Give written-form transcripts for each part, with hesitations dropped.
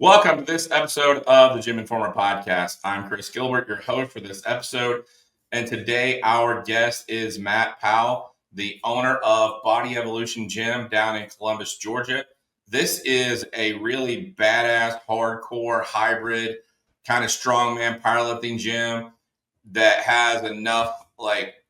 Welcome to this episode of the GymInformer podcast. I'm Chris Gilbert, your host for this episode. And today our guest is Matt Powell, the owner of Body Evolution Gym down in Columbus, Georgia. This is a really badass, hardcore, hybrid, kind of strongman powerlifting gym that has enough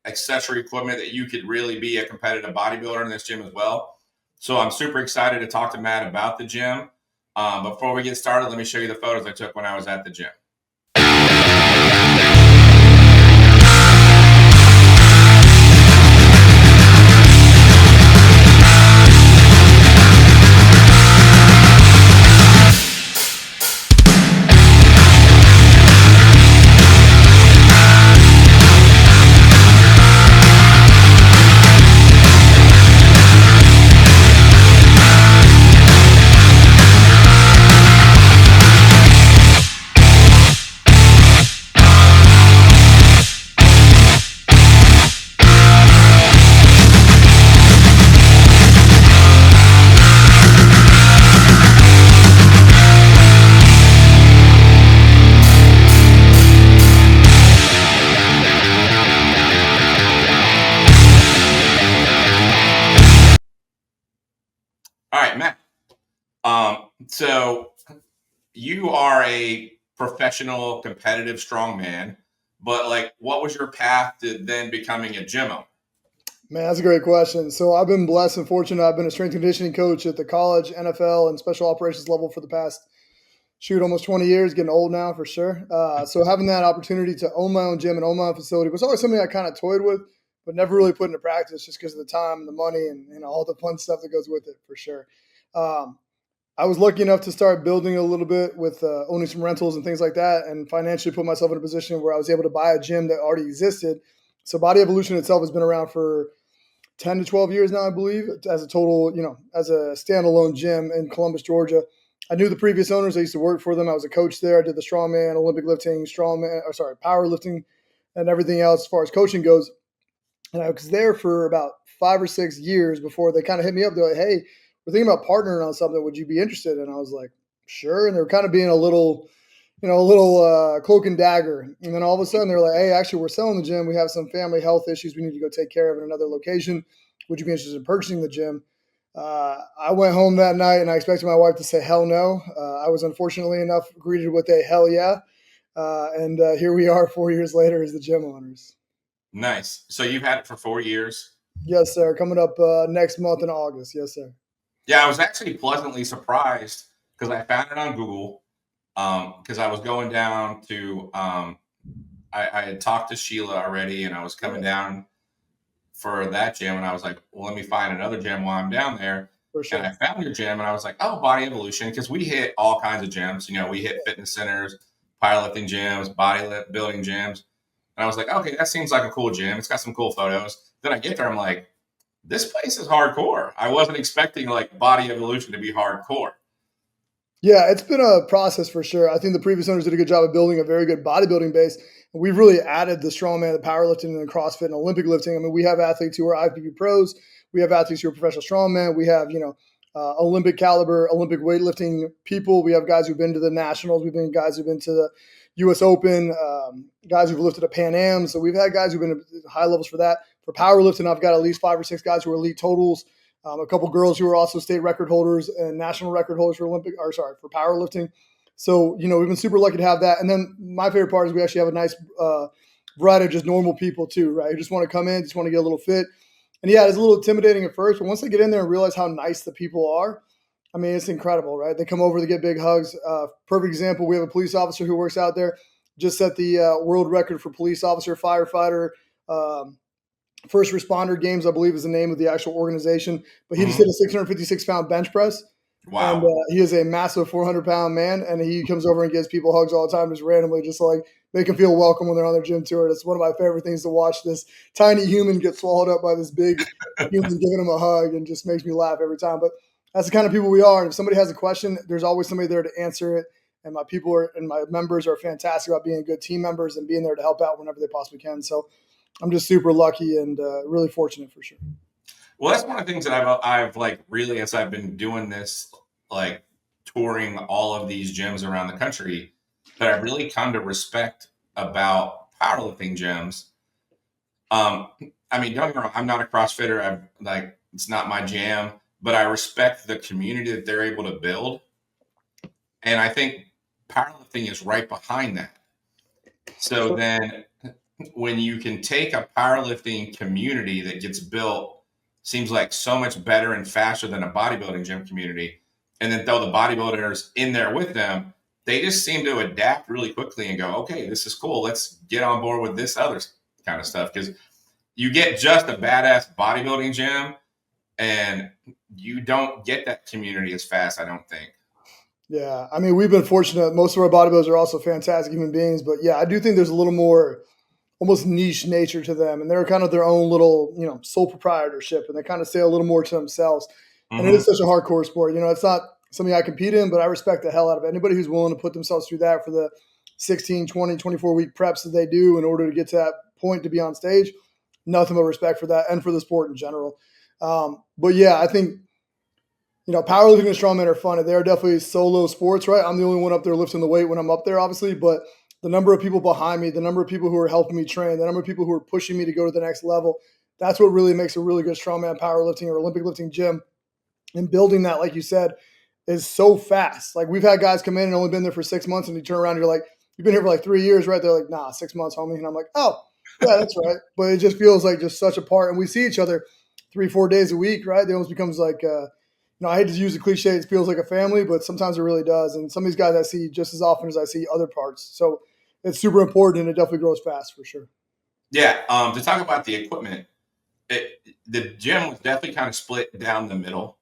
accessory equipment that you could really be a competitive bodybuilder in this gym as well. So I'm super excited to talk to Matt about the gym. Before we get started, let me show you the photos I took when I was at the gym. All right, Matt. So you are a professional, competitive strongman, but what was your path to then becoming a gym owner? Man, that's a great question. So I've been blessed and fortunate. I've been a strength conditioning coach at the college, NFL, and special operations level for the past, almost 20 years, getting old now for sure. So having that opportunity to own my own gym and own my own facility was always something I kind of toyed with, but never really put into practice just because of the time, the money, and all the fun stuff that goes with it for sure. I was lucky enough to start building a little bit with owning some rentals and things like that, and financially put myself in a position where I was able to buy a gym that already existed. So Body Evolution itself has been around for 10 to 12 years now, I believe, as a total, as a standalone gym in Columbus, Georgia. I knew the previous owners. I used to work for them. I was a coach there. I did the strongman, Olympic lifting, powerlifting, and everything else as far as coaching goes. And I was there for about 5 or 6 years before they kind of hit me up. They're like, "Hey, we're thinking about partnering on something. Would you be interested?" And I was like, "Sure." And they were kind of being a little cloak and dagger. And then all of a sudden they're like, "Hey, actually, we're selling the gym. We have some family health issues we need to go take care of in another location. Would you be interested in purchasing the gym?" I went home that night and I expected my wife to say hell no. I was unfortunately enough greeted with a hell yeah. And here we are 4 years later as the gym owners. Nice. So you've had it for 4 years? Yes, sir. Coming up next month in August. Yes, sir. Yeah, I was actually pleasantly surprised because I found it on Google because I was going down to I had talked to Sheila already and I was coming down for that gym and I was like, well, let me find another gym while I'm down there. For sure. And I found your gym and I was like, oh, Body Evolution, because we hit all kinds of gyms. We hit fitness centers, powerlifting gyms, bodybuilding gyms. And I was like, okay, that seems like a cool gym. It's got some cool photos. Then I get there, I'm like, this place is hardcore. I wasn't expecting Body Evolution to be hardcore. Yeah, it's been a process for sure. I think the previous owners did a good job of building a very good bodybuilding base. We've really added the strongman, the powerlifting, and the CrossFit and Olympic lifting. I mean, we have athletes who are IFBB pros. We have athletes who are professional strongmen. We have, Olympic caliber, Olympic weightlifting people. We have guys who've been to the nationals. We've been guys who've been to the U.S. Open, guys who've lifted a Pan Am. So we've had guys who've been at high levels for that. For powerlifting, I've got at least 5 or 6 guys who are elite totals. A couple girls who are also state record holders and national record holders for for powerlifting. So, we've been super lucky to have that. And then my favorite part is we actually have a nice variety of just normal people too, right? Who just want to come in, just want to get a little fit. And yeah, it's a little intimidating at first, but once they get in there and realize how nice the people are, I mean, it's incredible, right? They come over, they get big hugs. Perfect example, we have a police officer who works out there, just set the world record for police officer, firefighter, First Responder Games, I believe is the name of the actual organization. But he just did a 656-pound bench press. Wow. And he is a massive 400-pound man, and he comes over and gives people hugs all the time, just randomly, just like make them feel welcome when they're on their gym tour. It's one of my favorite things to watch this tiny human get swallowed up by this big human giving him a hug, and just makes me laugh every time. But that's the kind of people we are. And if somebody has a question, there's always somebody there to answer it. And my members are fantastic about being good team members and being there to help out whenever they possibly can. So I'm just super lucky and really fortunate for sure. Well, that's one of the things that I've really, as I've been doing this touring all of these gyms around the country that I really come to respect about powerlifting gyms. I mean, don't get me wrong, I'm not a CrossFitter. It's not my jam, but I respect the community that they're able to build. And I think powerlifting is right behind that. So then when you can take a powerlifting community that gets built, seems like so much better and faster than a bodybuilding gym community, and then throw the bodybuilders in there with them, they just seem to adapt really quickly and go, okay, this is cool. Let's get on board with this other kind of stuff. Because you get just a badass bodybuilding gym and you don't get that community as fast, I don't think. Yeah. I mean, we've been fortunate. Most of our bodybuilders are also fantastic human beings. But yeah, I do think there's a little more almost niche nature to them. And they're kind of their own little, sole proprietorship. And they kind of stay a little more to themselves. Mm-hmm. And it is such a hardcore sport. It's not something I compete in, but I respect the hell out of it. Anybody who's willing to put themselves through that for the 16, 20, 24-week preps that they do in order to get to that point to be on stage, nothing but respect for that and for the sport in general. But yeah, I think, powerlifting and strongman are fun. They're definitely solo sports, right? I'm the only one up there lifting the weight when I'm up there, obviously, but the number of people behind me, the number of people who are helping me train, the number of people who are pushing me to go to the next level, that's what really makes a really good strongman powerlifting or Olympic lifting gym. And building that, like you said, is so fast. Like we've had guys come in and only been there for 6 months, and you turn around and you're like, you've been here for like 3 years, right? They're like, nah, 6 months, homie. And I'm like, oh, yeah, that's right. But it just feels like just such a part. And we see each other 3-4 days a week, right? It almost becomes like, I hate to use the cliche, it feels like a family, but sometimes it really does. And some of these guys I see just as often as I see other parts. So it's super important, and it definitely grows fast for sure. Yeah. To talk about the equipment, the gym was definitely kind of split down the middle,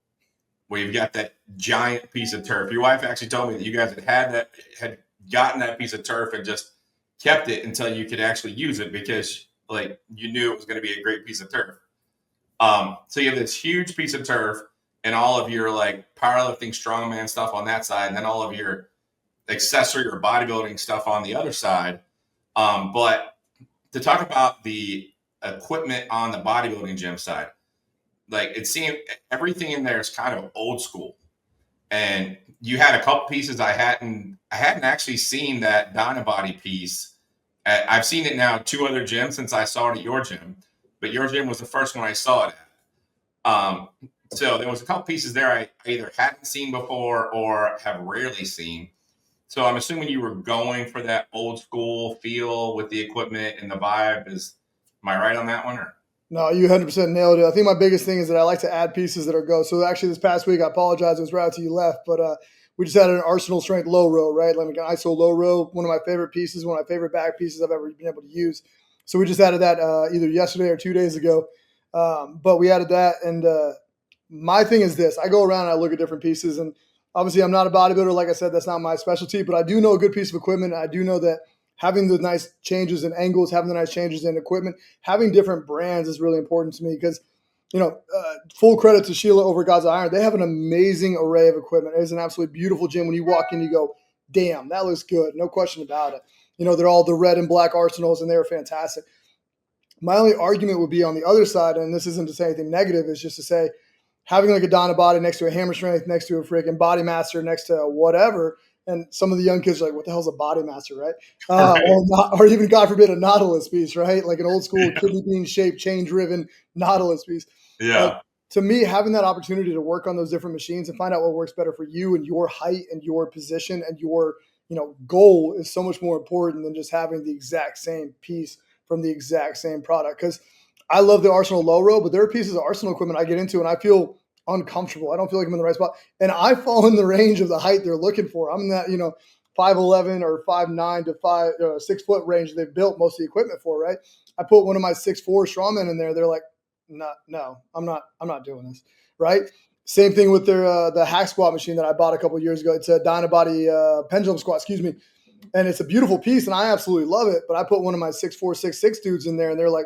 where you've got that giant piece of turf. Your wife actually told me that you guys had gotten that piece of turf and just kept it until you could actually use it because you knew it was going to be a great piece of turf. So you have this huge piece of turf and all of your powerlifting, strongman stuff on that side, and then all of your accessory or bodybuilding stuff on the other side. But to talk about the equipment on the bodybuilding gym side, it seemed everything in there is kind of old school. And you had a couple pieces I hadn't actually seen that Dynabody piece. I've seen it now at 2 other gyms since I saw it at your gym, but your gym was the first one I saw it at. So there was a couple pieces there I either hadn't seen before or have rarely seen. So I'm assuming you were going for that old school feel with the equipment and the vibe. Am I right on that one? Or? No, you 100% nailed it. I think my biggest thing is that I like to add pieces that are go. So actually this past week, I apologize, it was right after you left, but we just added an Arsenal strength low row, right? Like an ISO low row, one of my favorite pieces, one of my favorite back pieces I've ever been able to use. So we just added that either yesterday or 2 days ago. But we added that. And my thing is this, I go around and I look at different pieces, and obviously I'm not a bodybuilder. Like I said, that's not my specialty, but I do know a good piece of equipment. I do know that having the nice changes in angles, having the nice changes in equipment, having different brands is really important to me because, full credit to Sheila over God's Iron. They have an amazing array of equipment. It is an absolutely beautiful gym. When you walk in, you go, damn, that looks good. No question about it. They're all the red and black Arsenals, and they're fantastic. My only argument would be on the other side, and this isn't to say anything negative, is just to say having like a Dynabody next to a Hammer Strength, next to a freaking Body Master, next to whatever. And some of the young kids are like, what the hell's a Body Master, right? Right. Or even, God forbid, a Nautilus piece, right? Like an old school kidney bean shaped, chain driven Nautilus piece. Yeah. To me, having that opportunity to work on those different machines and find out what works better for you and your height and your position and your goal is so much more important than just having the exact same piece from the exact same product. Because I love the Arsenal low row, but there are pieces of Arsenal equipment I get into and I feel uncomfortable. I don't feel like I'm in the right spot. And I fall in the range of the height they're looking for. I'm in that, 5'11" or 5'9" to 6 foot range they've built most of the equipment for, right? I put one of my 6'4" strongmen in there. They're like, no, I'm not doing this, right? Same thing with their the hack squat machine that I bought a couple of years ago. It's a Dynabody pendulum squat, excuse me. And it's a beautiful piece, and I absolutely love it. But I put one of my 6'4", 6'6" dudes in there, and they're like,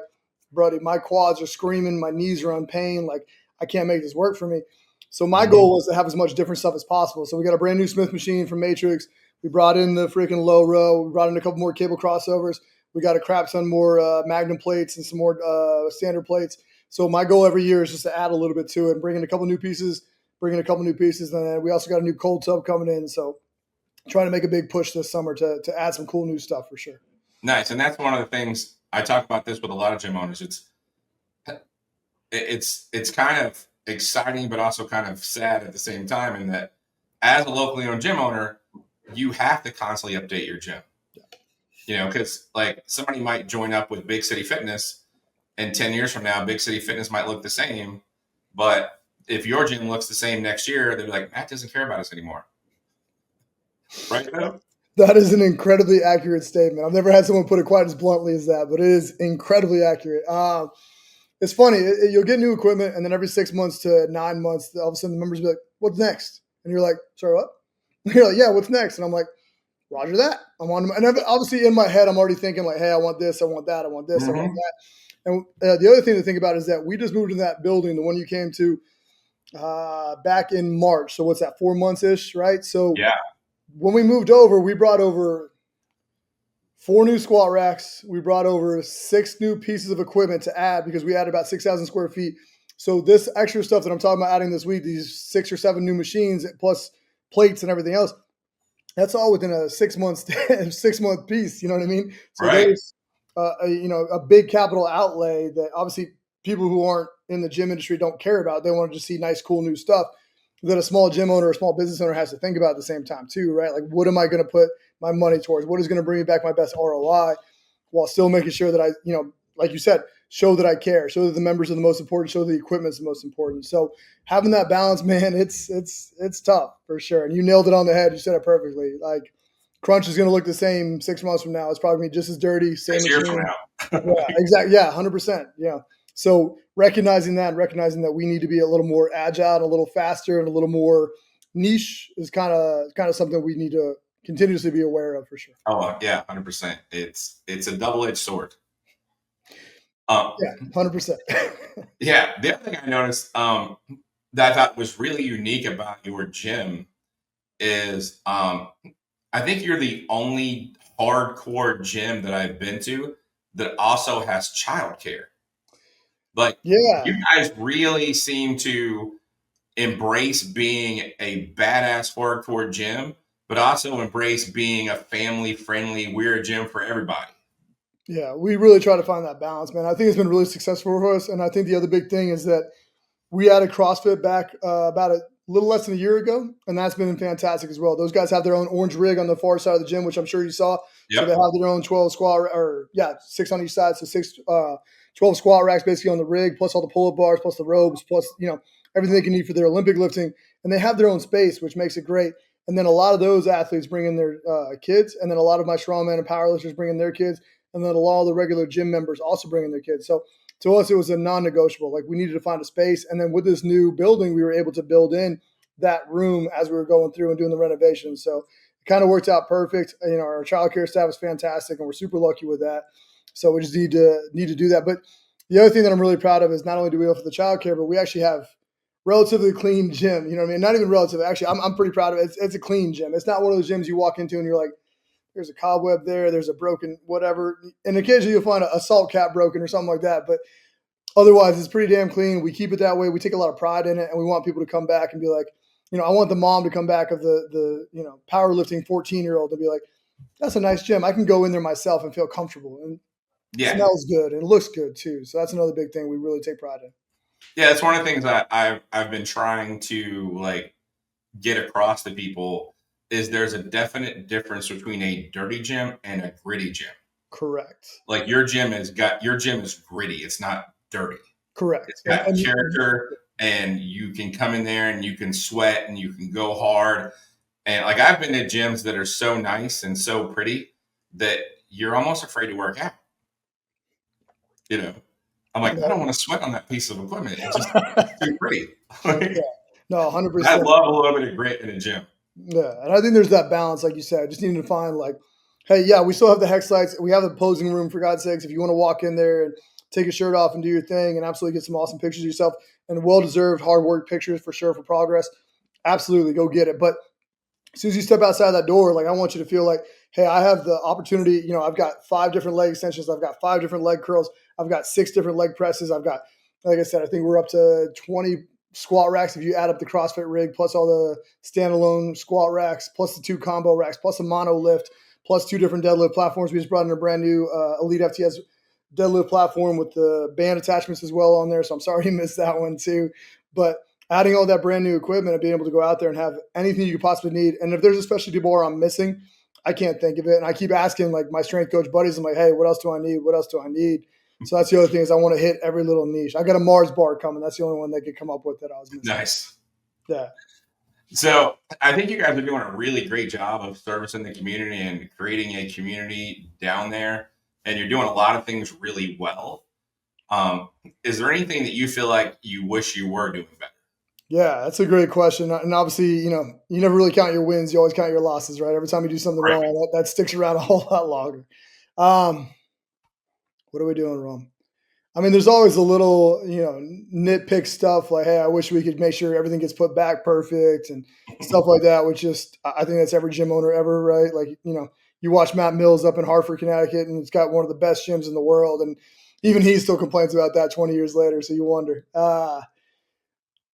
buddy, my quads are screaming, my knees are in pain, like I can't make this work for me. So my goal was to have as much different stuff as possible. So we got a brand new Smith machine from Matrix. We brought in the freaking low row. We brought in a couple more cable crossovers. We got a crap ton more Magnum plates and some more standard plates. So my goal every year is just to add a little bit to it and bring in a couple new pieces, bringing a couple new pieces. And then we also got a new cold tub coming in. So trying to make a big push this summer to add some cool new stuff for sure. Nice. And that's one of the things I talk about this with a lot of gym owners. It's kind of exciting, but also kind of sad at the same time, in that as a locally owned gym owner, you have to constantly update your gym. Because like somebody might join up with Big City Fitness, and 10 years from now, Big City Fitness might look the same. But if your gym looks the same next year, they'll be like, Matt doesn't care about us anymore. Right, though? That is an incredibly accurate statement. I've never had someone put it quite as bluntly as that, but it is incredibly accurate. It's funny. You'll get new equipment, and then every 6 months to 9 months, all of a sudden the members will be like, what's next? And you're like, sorry, what? And you're like, yeah, what's next? And I'm like, roger that. I'm on. And obviously in my head, I'm already thinking like, hey, I want this, I want that, I want this, I want that. And the other thing to think about is that we just moved in that building, the one you came to back in March. So what's that, 4 months-ish, right? So yeah. When we moved over, we brought over 4 new squat racks. We brought over 6 new pieces of equipment to add because we had about 6,000 square feet. So this extra stuff that I'm talking about adding this week, these 6 or 7 new machines plus plates and everything else, that's all within a 6 month piece. You know what I mean? So right. There's a big capital outlay that obviously people who aren't in the gym industry don't care about. They want to just see nice, cool new stuff that a small gym owner or a small business owner has to think about at the same time too, right? Like, what am I going to put my money towards? What is going to bring me back my best ROI while still making sure that I, like you said, show that I care, show that the members are the most important, show the equipment's the most important. So having that balance, man, it's tough for sure. And you nailed it on the head. You said it perfectly. Like, crunch is going to look the same 6 months from now. It's probably going to be just as dirty. Same 6 years from now. Yeah, exactly. Yeah, 100%. Yeah. So recognizing that we need to be a little more agile, and a little faster, and a little more niche is kind of something we need to continuously be aware of for sure. Oh yeah, 100%. It's a double-edged sword. Yeah, 100%. Yeah. The other thing I noticed that I thought was really unique about your gym is I think you're the only hardcore gym that I've been to that also has childcare. Like, Yeah. you guys really seem to embrace being a badass hardcore gym, but also embrace being a family-friendly, we're a gym for everybody. Yeah, we really try to find that balance, man. I think it's been really successful for us. And I think the other big thing is that we added CrossFit back about a little less than a year ago, and that's been fantastic as well. Those guys have their own orange rig on the far side of the gym, which I'm sure you saw. Yep. So they have their own 12 squat, 6 on each side. So 12 squat racks basically on the rig, plus all the pull-up bars, plus the ropes, plus, everything they can need for their Olympic lifting. And they have their own space, which makes it great. And then a lot of those athletes bring in their kids. And then a lot of my strongman and powerlifters bring in their kids. And then a lot of the regular gym members also bring in their kids. So to us, it was a non-negotiable. Like, we needed to find a space. And then with this new building, we were able to build in that room as we were going through and doing the renovations. So it kind of worked out perfect. Our childcare staff is fantastic, and we're super lucky with that. So we just need to do that. But the other thing that I'm really proud of is not only do we offer the childcare, but we actually have relatively clean gym. You know what I mean? Not even relative. Actually, I'm pretty proud of it. It's a clean gym. It's not one of those gyms you walk into and you're like, there's a cobweb there, there's a broken whatever. And occasionally you'll find a salt cap broken or something like that. But otherwise, it's pretty damn clean. We keep it that way. We take a lot of pride in it, and we want people to come back and be like, I want the mom to come back of the powerlifting 14-year-old to be like, that's a nice gym. I can go in there myself and feel comfortable. And it smells good and it looks good too. So that's another big thing we really take pride in. Yeah, it's one of the things that I've been trying to get across to people is there's a definite difference between a dirty gym and a gritty gym. Correct. Like, your gym is gritty. It's not dirty. Correct. It's got character, and you can come in there and you can sweat and you can go hard. And like, I've been to gyms that are so nice and so pretty that you're almost afraid to work out. I'm like, I don't want to sweat on that piece of equipment. It's just too pretty. Yeah. No, 100%. I love a little bit of grit in a gym. Yeah, and I think there's that balance, like you said. Just needing to find hey, yeah, we still have the hex lights. We have the posing room, for God's sakes. If you want to walk in there and take your shirt off and do your thing and absolutely get some awesome pictures of yourself and well-deserved hard work pictures for sure for progress, absolutely go get it. But as soon as you step outside that door, I want you to feel like, hey, I have the opportunity. I've got 5 different leg extensions. I've got 5 different leg curls. I've got 6 different leg presses. I've got, like I said, I think we're up to 20 squat racks, if you add up the CrossFit rig, plus all the standalone squat racks, plus the 2 combo racks, plus a mono lift, plus 2 different deadlift platforms. We just brought in a brand new Elite FTS deadlift platform with the band attachments as well on there. So I'm sorry you missed that one too. But adding all that brand new equipment and being able to go out there and have anything you could possibly need. And if there's a specialty bar I'm missing, I can't think of it. And I keep asking like my strength coach buddies, I'm like, hey, what else do I need? What else do I need? So that's the other thing is I want to hit every little niche. I got a Mars bar coming. That's the only one they could come up with that I was missing. Nice. Yeah. So I think you guys are doing a really great job of servicing the community and creating a community down there. And you're doing a lot of things really well. Is there anything that you feel like you wish you were doing better? Yeah, that's a great question. And obviously, you never really count your wins. You always count your losses, right? Every time you do something Right. wrong, that sticks around a whole lot longer. What are we doing wrong? I mean, there's always a little, nitpick stuff like, hey, I wish we could make sure everything gets put back perfect and stuff like that, which just, I think that's every gym owner ever, right? Like, you watch Matt Mills up in Hartford, Connecticut, and it's got one of the best gyms in the world. And even he still complains about that 20 years later. So you wonder,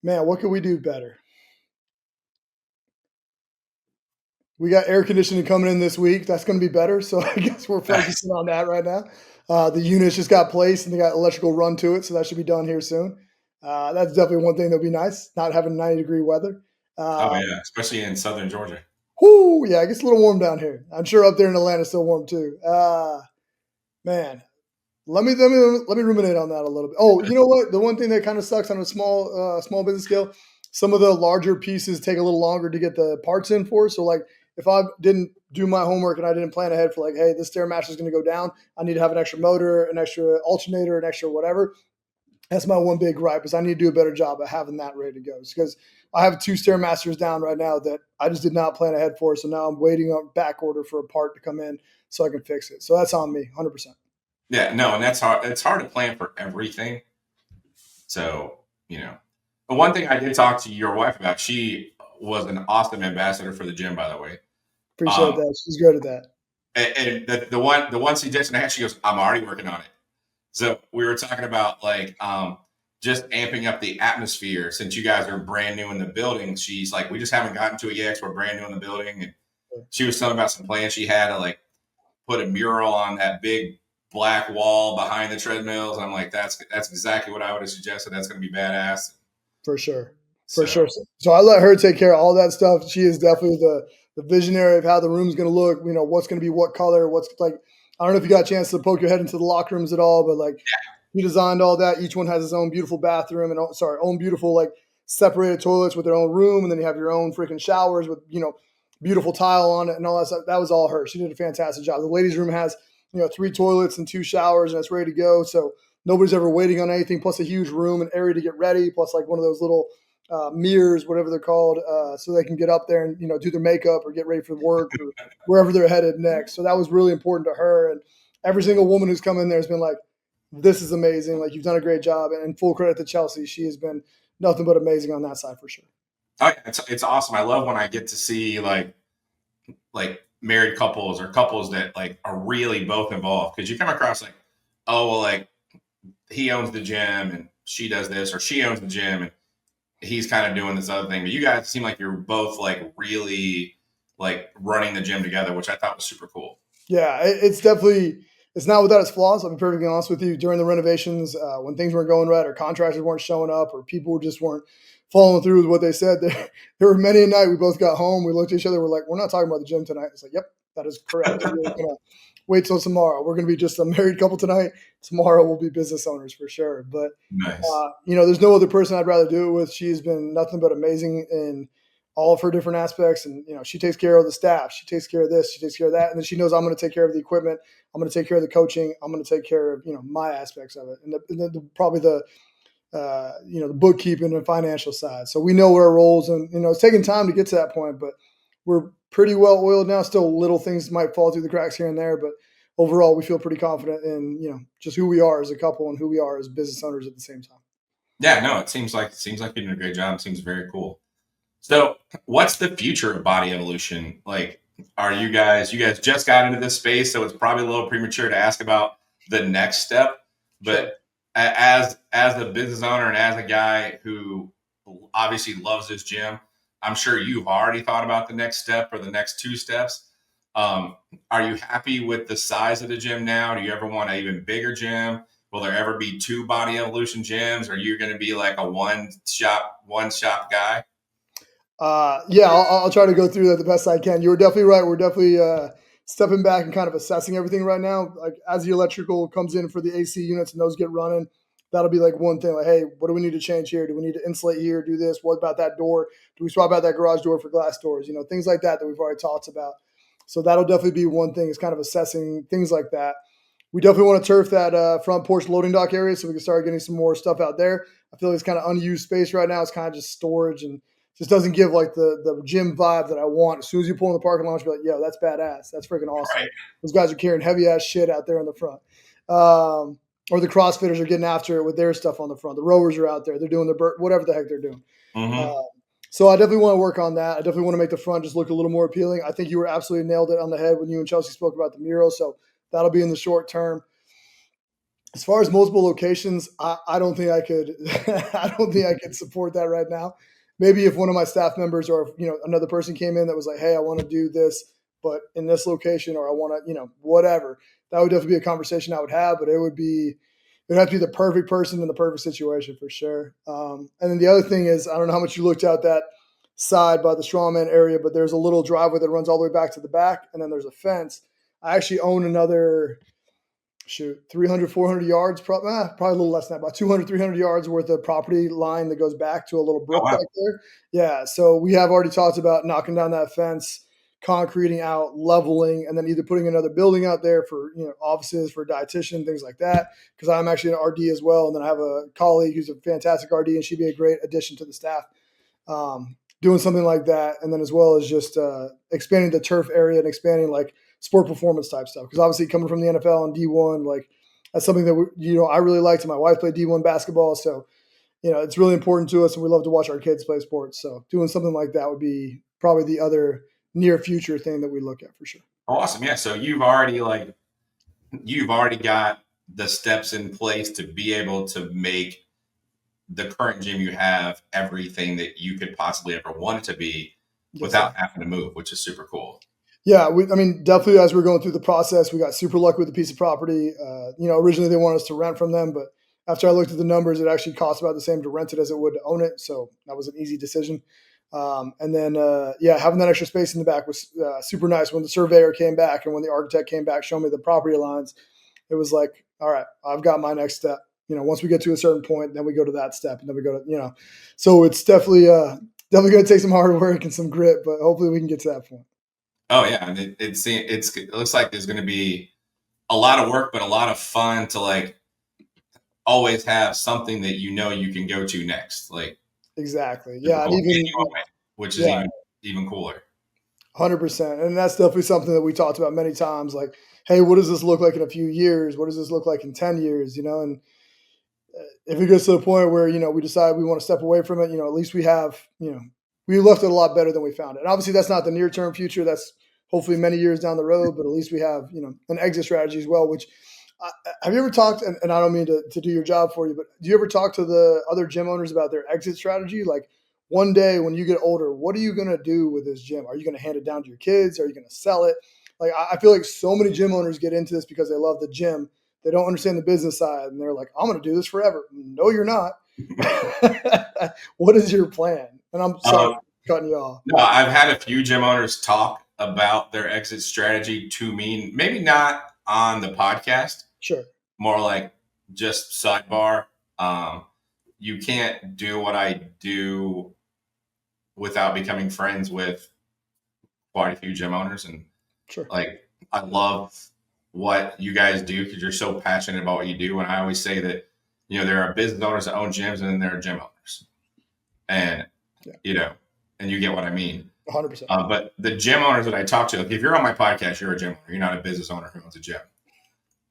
man, what could we do better? We got air conditioning coming in this week. That's going to be better. So I guess we're focusing on that right now. The units just got placed and they got electrical run to it. So that should be done here soon. That's definitely one thing that'll be nice, not having 90-degree weather. Oh, yeah, especially in southern Georgia. Whoo, yeah, it gets a little warm down here. I'm sure up there in Atlanta it's still warm too. Man, let me ruminate on that a little bit. Oh, you know what? The one thing that kind of sucks on a small business scale, some of the larger pieces take a little longer to get the parts in for. So like if I didn't do my homework and I didn't plan ahead for like, hey, this Stairmaster is going to go down, I need to have an extra motor, an extra alternator, an extra whatever. That's my one big gripe is I need to do a better job of having that ready to go. Because I have 2 Stairmasters down right now that I just did not plan ahead for. So now I'm waiting on back order for a part to come in so I can fix it. So that's on me, 100%. Yeah, no, and that's hard. It's hard to plan for everything. So, but one thing I did talk to your wife about, she was an awesome ambassador for the gym, by the way. Appreciate that. She's good at that. And the one suggestion I had, she goes, I'm already working on it. So we were talking about like just amping up the atmosphere since you guys are brand new in the building. She's like, we just haven't gotten to it yet because we're brand new in the building. And she was telling about some plans she had to like put a mural on that big black wall behind the treadmills. And I'm like, that's exactly what I would have suggested. That's going to be badass. For sure. For sure. So I let her take care of all that stuff. She is definitely the visionary of how the room's going to look, what's going to be what color, what's like, I don't know if you got a chance to poke your head into the locker rooms at all, but like he designed all that. Each one has its own beautiful bathroom and own beautiful, like separated toilets with their own room. And then you have your own freaking showers with, beautiful tile on it and all that stuff. That was all her. She did a fantastic job. The ladies' room has, 3 toilets and 2 showers and it's ready to go. So nobody's ever waiting on anything, plus a huge room and area to get ready, plus like one of those little mirrors, whatever they're called, so they can get up there and, do their makeup or get ready for work or wherever they're headed next. So that was really important to her. And every single woman who's come in there has been like, this is amazing. Like you've done a great job. And full credit to Chelsea. She has been nothing but amazing on that side for sure. It's awesome. I love when I get to see like married couples or couples that like are really both involved, because you come across like, oh, well, like he owns the gym and she does this, or she owns the gym and he's kind of doing this other thing. But you guys seem like you're both like really like running the gym together, which I thought was super cool. Yeah, it's definitely, it's not without its flaws. I'll be perfectly honest with you. During the renovations, when things weren't going right or contractors weren't showing up or people just weren't following through with what they said, there were many a night we both got home. We looked at each other. We're like, we're not talking about the gym tonight. It's like, yep, that is correct. We're going to wait till tomorrow. We're going to be just a married couple tonight. Tomorrow we'll be business owners for sure. But, nice. There's no other person I'd rather do it with. She's been nothing but amazing in all of her different aspects. And, she takes care of the staff. She takes care of this. She takes care of that. And then she knows I'm going to take care of the equipment. I'm going to take care of the coaching. I'm going to take care of, my aspects of it. And probably the bookkeeping and financial side. So we know our roles and, it's taking time to get to that point, but we're pretty well oiled now. Still little things might fall through the cracks here and there, but overall we feel pretty confident in, just who we are as a couple and who we are as business owners at the same time. Yeah, no, it seems like you're doing a great job. It seems very cool. So what's the future of Body Evolution? Like, are you guys just got into this space, so it's probably a little premature to ask about the next step, but sure. As a business owner and as a guy who obviously loves his gym. I'm sure you've already thought about the next step or the next 2 steps. Are you happy with the size of the gym now? Do you ever want an even bigger gym? Will there ever be 2 Body Evolution gyms? Or are you going to be like a one shop guy? Yeah, I'll try to go through that the best I can. You were definitely right. We're definitely stepping back and kind of assessing everything right now. Like as the electrical comes in for the AC units and those get running, that'll be like one thing. Like, hey, what do we need to change here? Do we need to insulate here? Do this? What about that door? Do we swap out that garage door for glass doors? Things like that we've already talked about. So that'll definitely be one thing. Is kind of assessing things like that. We definitely want to turf that front porch loading dock area so we can start getting some more stuff out there. I feel like it's kind of unused space right now. It's kind of just storage and just doesn't give like the gym vibe that I want. As soon as you pull in the parking lot, you'll be like, yo, that's badass. That's freaking awesome. Right. Those guys are carrying heavy ass shit out there in the front. Or the CrossFitters are getting after it with their stuff on the front. The rowers are out there. They're doing whatever the heck they're doing. Mm-hmm. So I definitely want to work on that. I definitely want to make the front just look a little more appealing. I think you were absolutely nailed it on the head when you and Chelsea spoke about the mural. So that'll be in the short term. As far as multiple locations, I don't think I could. I don't think I could support that right now. Maybe if one of my staff members or another person came in that was like, "Hey, I want to do this, but in this location," or "I want to," whatever. That would definitely be a conversation I would have. But it would have to be the perfect person in the perfect situation for sure. And then the other thing is, I don't know how much you looked at that side by the Strongman area, but there's a little driveway that runs all the way back to the back, and then there's a fence. I actually own another 300, 400 yards, probably a little less than that, about 200, 300 yards worth of property line that goes back to a little brook back there. Yeah. So we have already talked about knocking down that fence, concreting out, leveling, and then either putting another building out there for, offices for dietitian, things like that. Cause I'm actually an RD as well. And then I have a colleague who's a fantastic RD and she'd be a great addition to the staff. Doing something like that. And then as well as just expanding the turf area and expanding like sport performance type stuff. Because obviously coming from the NFL and D1, like that's something that I really liked. And my wife played D1 basketball, so it's really important to us, and we love to watch our kids play sports. So doing something like that would be probably the other near future thing that we look at for sure. Awesome, yeah. So you've already got the steps in place to be able to make the current gym you have everything that you could possibly ever want it to be without having to move, which is super cool. Yeah, definitely as we're going through the process, we got super lucky with the piece of property. Originally they wanted us to rent from them, but after I looked at the numbers, it actually costs about the same to rent it as it would to own it. So that was an easy decision. And then, having that extra space in the back was super nice. When the surveyor came back and when the architect came back, showing me the property lines, it was like, all right, I've got my next step. Once we get to a certain point, then we go to that step, and then we go to, so it's definitely going to take some hard work and some grit, but hopefully we can get to that point. Oh yeah, and it looks like there's going to be a lot of work, but a lot of fun to like always have something that you can go to next. Like exactly, yeah, and which is even cooler. 100%, and that's definitely something that we talked about many times. Like, hey, what does this look like in a few years? What does this look like in 10 years? And if it gets to the point where we decide we want to step away from it, at least we have we left it a lot better than we found it. And obviously, that's not the near term future. That's hopefully many years down the road, but at least we have an exit strategy as well. Which have you ever talked? And I don't mean to do your job for you, but do you ever talk to the other gym owners about their exit strategy? Like one day when you get older, what are you going to do with this gym? Are you going to hand it down to your kids? Are you going to sell it? Like I feel like so many gym owners get into this because they love the gym. They don't understand the business side, and they're like, "I'm going to do this forever." No, you're not. What is your plan? And I'm sorry cutting you off. No, I've had a few gym owners talk about their exit strategy to me, maybe not on the podcast. Sure. More like just sidebar. You can't do what I do without becoming friends with quite a few gym owners. And sure. Like, I love what you guys do because you're so passionate about what you do. And I always say that, there are business owners that own gyms and then there are gym owners. And, and you get what I mean. 100%. But the gym owners that I talk to, like if you're on my podcast, you're a gym owner. You're not a business owner who owns a gym.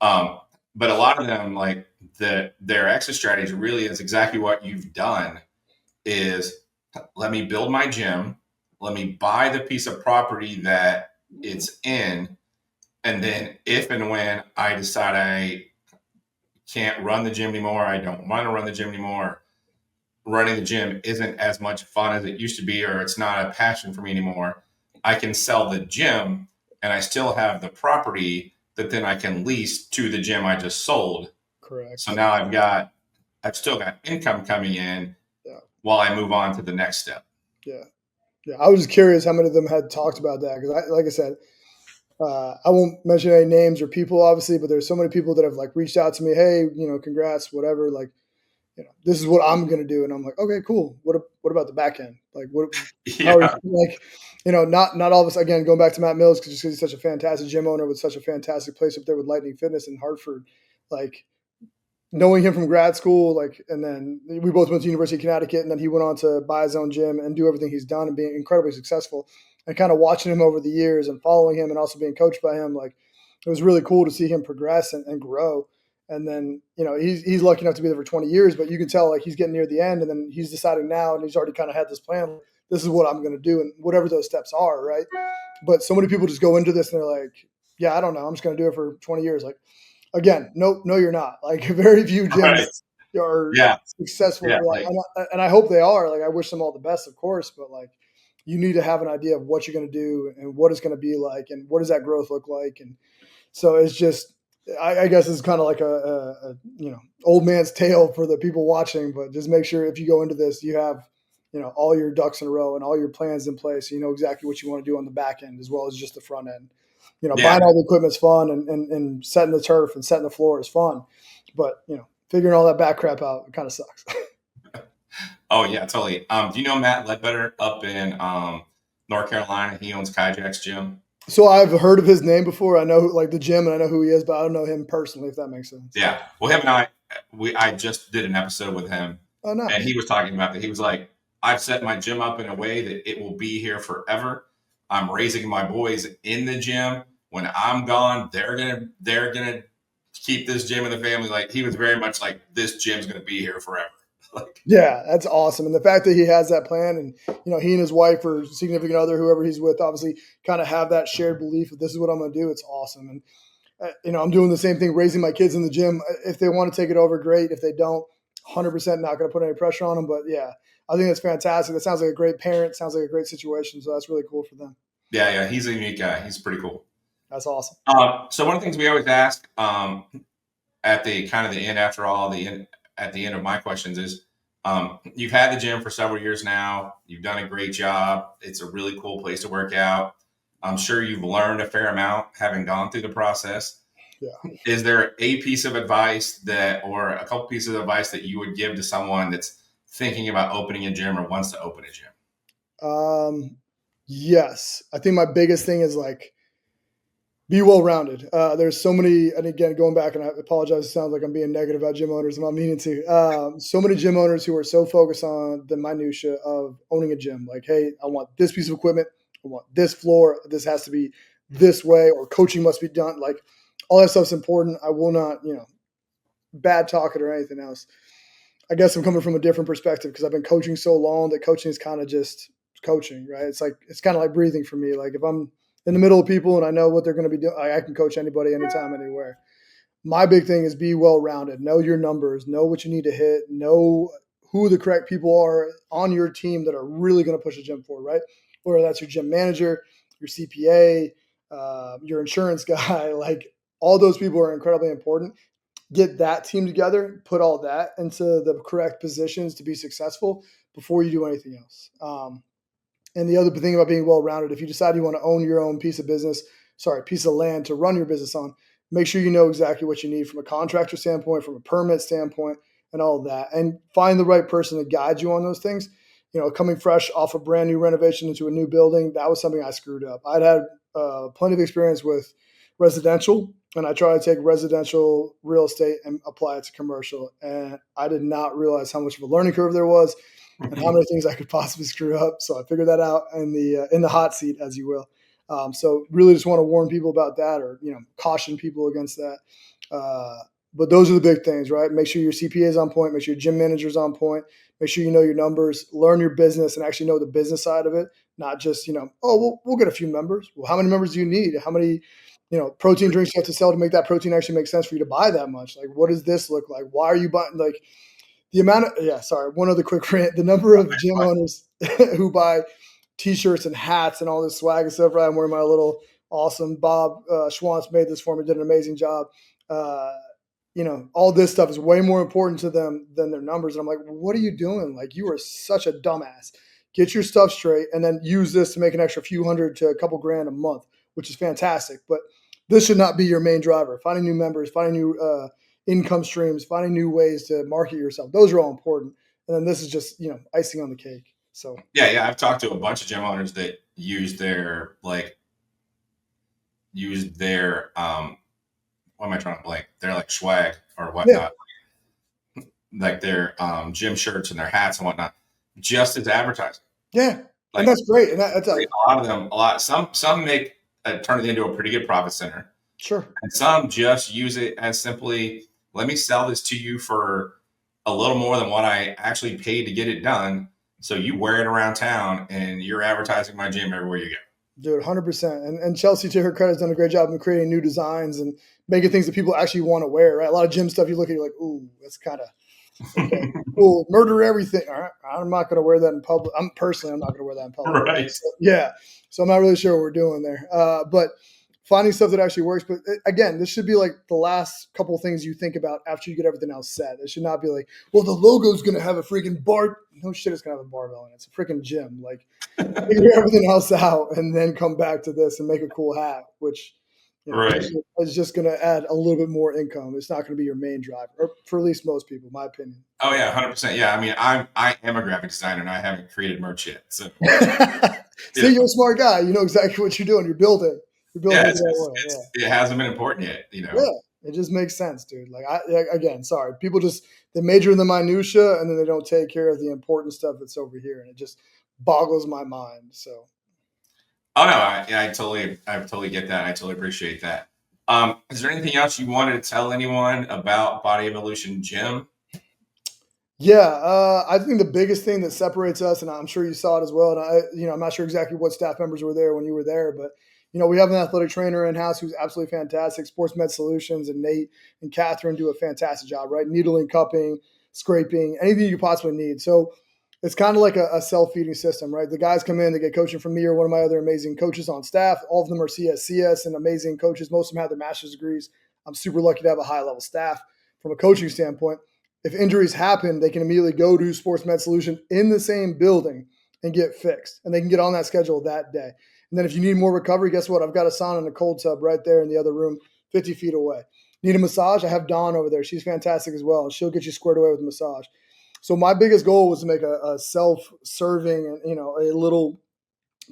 But a lot of them, like their exit strategy really is exactly what you've done is let me build my gym. Let me buy the piece of property that it's in. And then if and when I decide I can't run the gym anymore, I don't want to run the gym anymore, running the gym isn't as much fun as it used to be, or it's not a passion for me anymore, I can sell the gym and I still have the property that then I can lease to the gym I just sold. Correct. So now I've still got income coming in Yeah. while I move on to the next step. Yeah. Yeah. I was just curious how many of them had talked about that because, like I said, I won't mention any names or people, obviously, but there's so many people that have like reached out to me. Hey, congrats, whatever. Like, this is what I'm going to do. And I'm like, okay, cool. What about the back end? Like, how are you, Yeah. like, not all of us, again, going back to Matt Mills, because he's such a fantastic gym owner with such a fantastic place up there with Lightning Fitness in Hartford. Like, knowing him from grad school, like, and then we both went to University of Connecticut, and then he went on to buy his own gym and do everything he's done and being incredibly successful. And kind of watching him over the years and following him and also being coached by him, like, it was really cool to see him progress and grow. And then, he's lucky enough to be there for 20 years, but you can tell like he's getting near the end, and then he's deciding now, and he's already kind of had this plan. This is what I'm going to do, and whatever those steps are, right? But so many people just go into this and they're like, "Yeah, I don't know. I'm just going to do it for 20 years." Like, again, no, you're not. Like, very few Right. gyms are Yeah. successful Yeah. for that, and I hope they are. Like, I wish them all the best, of course, but like, you need to have an idea of what you're going to do and what it's going to be like, and what does that growth look like. And so it's just, I guess it's kind of like a old man's tale for the people watching. But just make sure if you go into this, you have all your ducks in a row and all your plans in place. So you know exactly what you want to do on the back end as well as just the front end. Yeah. Buying all the equipment's fun, and setting the turf and setting the floor is fun, but figuring all that back crap out kind of sucks. Oh yeah, totally. Do you know Matt Ledbetter up in North Carolina? He owns Kajak's gym. So I've heard of his name before. I know like the gym, and I know who he is, but I don't know him personally, if that makes sense. Yeah. Well, him and I just did an episode with him, Oh, and nice. he was talking about that. He was like, I've set my gym up in a way that it will be here forever. I'm raising my boys in the gym. When I'm gone, they're gonna keep this gym in the family. Like, he was very much like, this gym's gonna be here forever. Like, Yeah, that's awesome. And the fact that he has that plan, and he and his wife or significant other, whoever he's with, obviously kind of have that shared belief that this is what I'm going to do. It's awesome. And I'm doing the same thing, raising my kids in the gym. If they want to take it over, great. If they don't, 100% not going to put any pressure on them. But yeah, I think that's fantastic. That sounds like a great parent. Sounds like a great situation. So that's really cool for them. yeah, he's a unique guy. He's pretty cool. That's awesome. So one of the things we always ask at the kind of the end, after all, at the end of my questions is, you've had the gym for several years now. You've done a great job. It's a really cool place to work out. I'm sure you've learned a fair amount having gone through the process. Yeah. Is there a piece of advice or a couple pieces of advice that you would give to someone that's thinking about opening a gym or wants to open a gym? Yes. I think my biggest thing is like, be well-rounded. There's so many, and again, going back, and I apologize, it sounds like I'm being negative about gym owners. I'm not meaning to. So many gym owners who are so focused on the minutia of owning a gym. Like, hey, I want this piece of equipment. I want this floor. This has to be this way, or coaching must be done. Like, all that stuff's important. I will not, bad talk it or anything else. I guess I'm coming from a different perspective because I've been coaching so long that coaching is kind of just coaching, right? It's kind of like breathing for me. Like, if I'm in the middle of people and I know what they're going to be doing, I can coach anybody, anytime, anywhere. My big thing is be well-rounded. Know your numbers. Know what you need to hit. Know who the correct people are on your team that are really going to push the gym forward, right? Whether that's your gym manager, your CPA, your insurance guy, like, all those people are incredibly important. Get that team together, put all that into the correct positions to be successful before you do anything else. And the other thing about being well-rounded, if you decide you want to own your own piece of land to run your business on, make sure you know exactly what you need from a contractor standpoint, from a permit standpoint, and all of that. And find the right person to guide you on those things. Coming fresh off a brand new renovation into a new building, that was something I screwed up. I'd had plenty of experience with residential, and I tried to take residential real estate and apply it to commercial. And I did not realize how much of a learning curve there was and how many things I could possibly screw up. So I figured that out in the hot seat, as you will. So really just want to warn people about that, or caution people against that. But those are the big things, right? Make sure your CPA is on point. Make sure your gym manager is on point. Make sure you know your numbers. Learn your business and actually know the business side of it, not just we'll get a few members. Well, how many members do you need? How many protein drinks you have to sell to make that protein actually make sense for you to buy that much? Like, what does this look like? Why are you buying? Like, One other quick rant. The number of gym owners who buy T-shirts and hats and all this swag and stuff. Right, I'm wearing my little awesome Bob Schwantz made this for me. Did an amazing job. Uh, all this stuff is way more important to them than their numbers. And I'm like, what are you doing? Like, you are such a dumbass. Get your stuff straight and then use this to make an extra few hundred to a couple grand a month, which is fantastic. But this should not be your main driver. Finding new members, finding new income streams, finding new ways to market yourself. Those are all important. And then this is just, icing on the cake. So yeah. I've talked to a bunch of gym owners that use their what am I trying to blank? They're like swag or whatnot, like their gym shirts and their hats and whatnot, just as advertising. Yeah, and that's great. And that's a lot of them. Some make turn it into a pretty good profit center. Sure. And some just use it as simply, let me sell this to you for a little more than what I actually paid to get it done. So you wear it around town and you're advertising my gym everywhere you go. Dude, 100%. And Chelsea, to her credit, has done a great job in creating new designs and making things that people actually want to wear, right? A lot of gym stuff you look at, you're like, ooh, that's kind of okay, cool. Murder everything. All right, I'm not going to wear that in public. I'm not going to wear that in public. Right. So I'm not really sure what we're doing there. But finding stuff that actually works. But again, this should be like the last couple of things you think about after you get everything else set. It should not be like, well, the logo's going to have a freaking bar. No shit, it's going to have a barbell in it. It's a freaking gym. Like, figure everything else out and then come back to this and make a cool hat, which is just going to add a little bit more income. It's not going to be your main driver, or for at least most people, my opinion. Oh yeah, 100%. Yeah, I mean, I am a graphic designer and I haven't created merch yet. So see, you're a smart guy. You know exactly what you're doing. You're building. It hasn't been important yet, Yeah, it just makes sense, dude. Like, sorry, people just they major in the minutia and then they don't take care of the important stuff that's over here, and it just boggles my mind. So. Oh no, I totally get that. I totally appreciate that. Is there anything else you wanted to tell anyone about Body Evolution Gym? Yeah, I think the biggest thing that separates us, and I'm sure you saw it as well, and I'm not sure exactly what staff members were there when you were there, but we have an athletic trainer in-house who's absolutely fantastic. Sports Med Solutions and Nate and Catherine do a fantastic job, right? Needling, cupping, scraping, anything you possibly need. So it's kind of like a self-feeding system, right? The guys come in, they get coaching from me or one of my other amazing coaches on staff. All of them are CS and amazing coaches. Most of them have their master's degrees. I'm super lucky to have a high-level staff from a coaching standpoint. If injuries happen, they can immediately go to Sports Med Solution in the same building and get fixed. And they can get on that schedule that day. And then if you need more recovery, guess what? I've got a sauna and a cold tub right there in the other room, 50 feet away. Need a massage? I have Dawn over there. She's fantastic as well. She'll get you squared away with a massage. So my biggest goal was to make a self-serving, a little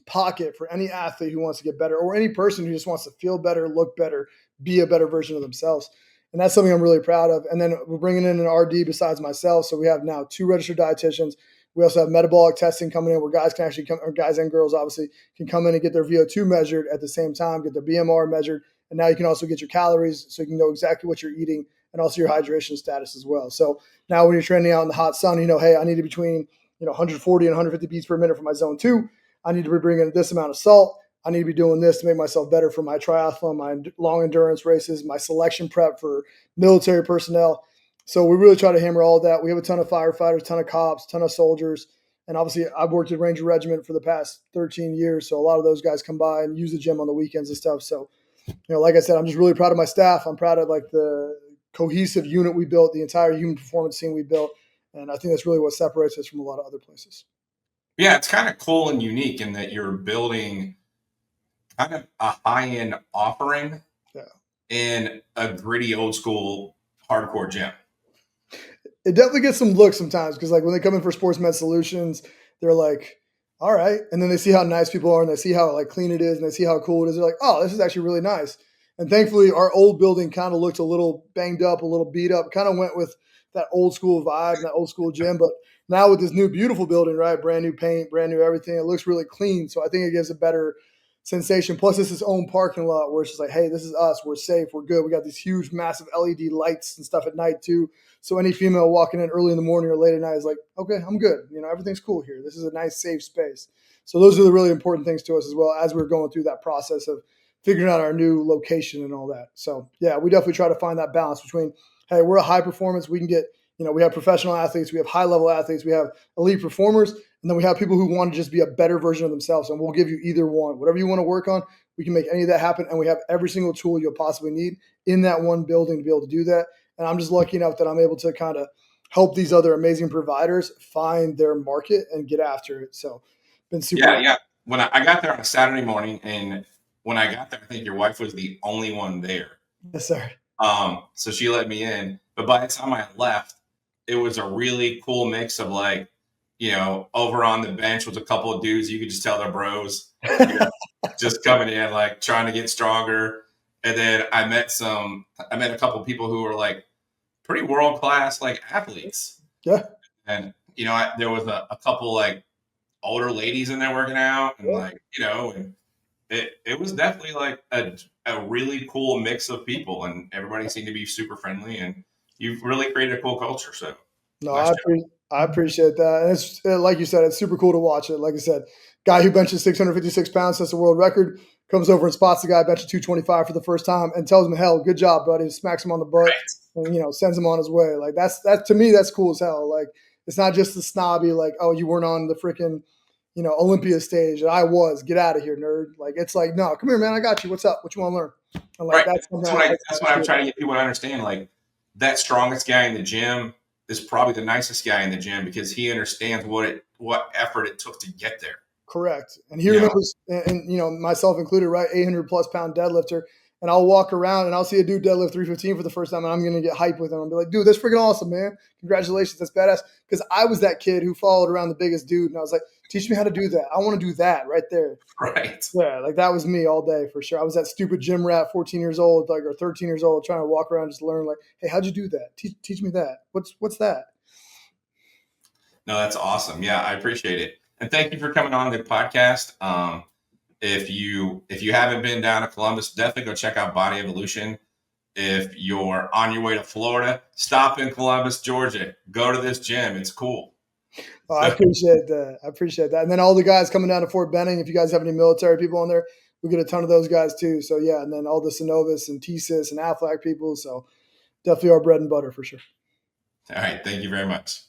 pocket for any athlete who wants to get better, or any person who just wants to feel better, look better, be a better version of themselves. And that's something I'm really proud of. And then we're bringing in an RD besides myself. So we have now 2 registered dietitians. We also have metabolic testing coming in where guys can actually come, or guys and girls obviously can come in and get their VO2 measured at the same time, get their BMR measured. And now you can also get your calories so you can know exactly what you're eating and also your hydration status as well. So now when you're training out in the hot sun, hey, I need to be between 140 and 150 beats per minute for my zone 2. I need to be bringing this amount of salt. I need to be doing this to make myself better for my triathlon, my long endurance races, my selection prep for military personnel. So we really try to hammer all of that. We have a ton of firefighters, ton of cops, ton of soldiers. And obviously I've worked at Ranger Regiment for the past 13 years. So a lot of those guys come by and use the gym on the weekends and stuff. So, like I said, I'm just really proud of my staff. I'm proud of the cohesive unit we built, the entire human performance scene we built. And I think that's really what separates us from a lot of other places. Yeah, it's kind of cool and unique in that you're building kind of a high-end offering in a gritty old school hardcore gym. It definitely gets some looks sometimes because when they come in for Sports Med Solutions, they're like, all right. And then they see how nice people are and they see how clean it is and they see how cool it is. They're like, oh, this is actually really nice. And thankfully our old building kind of looked a little banged up, a little beat up, kind of went with that old school vibe and that old school gym. But now with this new beautiful building, right? Brand new paint, brand new everything. It looks really clean. So I think it gives a better sensation. Plus it's its own parking lot where it's just like, hey, this is us. We're safe. We're good. We got these huge, massive LED lights and stuff at night too. So any female walking in early in the morning or late at night is like, okay, I'm good. Everything's cool here. This is a nice, safe space. So those are the really important things to us as well as we're going through that process of figuring out our new location and all that. So yeah, we definitely try to find that balance between, hey, we're a high performance. We can get We have professional athletes, we have high level athletes, we have elite performers, and then we have people who want to just be a better version of themselves. And we'll give you either one. Whatever you want to work on, we can make any of that happen. And we have every single tool you'll possibly need in that one building to be able to do that. And I'm just lucky enough that I'm able to kind of help these other amazing providers find their market and get after it. So been super. Yeah. When I got there on a Saturday morning, and when I got there, I think your wife was the only one there. Yes, sir. So she let me in. But by the time I left, it was a really cool mix of like, over on the bench was a couple of dudes you could just tell they're bros, just coming in like trying to get stronger. And then I met a couple of people who were like pretty world class like athletes. Yeah. And there was a couple like older ladies in there working out, and and it was definitely like a really cool mix of people, and everybody seemed to be super friendly, and you've really created a cool culture. So no, I appreciate that. And it's like you said, it's super cool to watch it. Like I said, guy who benches 656 pounds, sets the world record, comes over and spots the guy benching 225 for the first time and tells him, hell, good job, buddy. Smacks him on the butt and, sends him on his way. Like that to me, that's cool as hell. Like it's not just the snobby, like, oh, you weren't on the freaking, Olympia stage. And I was. Get out of here, nerd. Like it's like, no, come here, man. I got you. What's up? What you want to learn? And like that's what I'm trying to get people to understand. Like that strongest guy in the gym is probably the nicest guy in the gym because he understands what effort it took to get there. Correct. And he remembers, and myself included, right? 800+ pound deadlifter. And I'll walk around and I'll see a dude deadlift 315 for the first time, and I'm going to get hyped with him. I'll be like, dude, that's freaking awesome, man. Congratulations. That's badass. Because I was that kid who followed around the biggest dude, and I was like, teach me how to do that. I want to do that right there. Right. Yeah, like that was me all day for sure. I was that stupid gym rat, 14 years old, or 13 years old, trying to walk around just learn, like, hey, how'd you do that? Teach me that. What's that? No, that's awesome. Yeah, I appreciate it. And thank you for coming on the podcast. If you haven't been down to Columbus, definitely go check out Body Evolution. If you're on your way to Florida, stop in Columbus, Georgia. Go to this gym. It's cool. Oh, I appreciate that. And then all the guys coming down to Fort Benning, if you guys have any military people on there, we get a ton of those guys too. So yeah, and then all the Synovus and TSIS and Aflac people. So definitely our bread and butter for sure. All right. Thank you very much.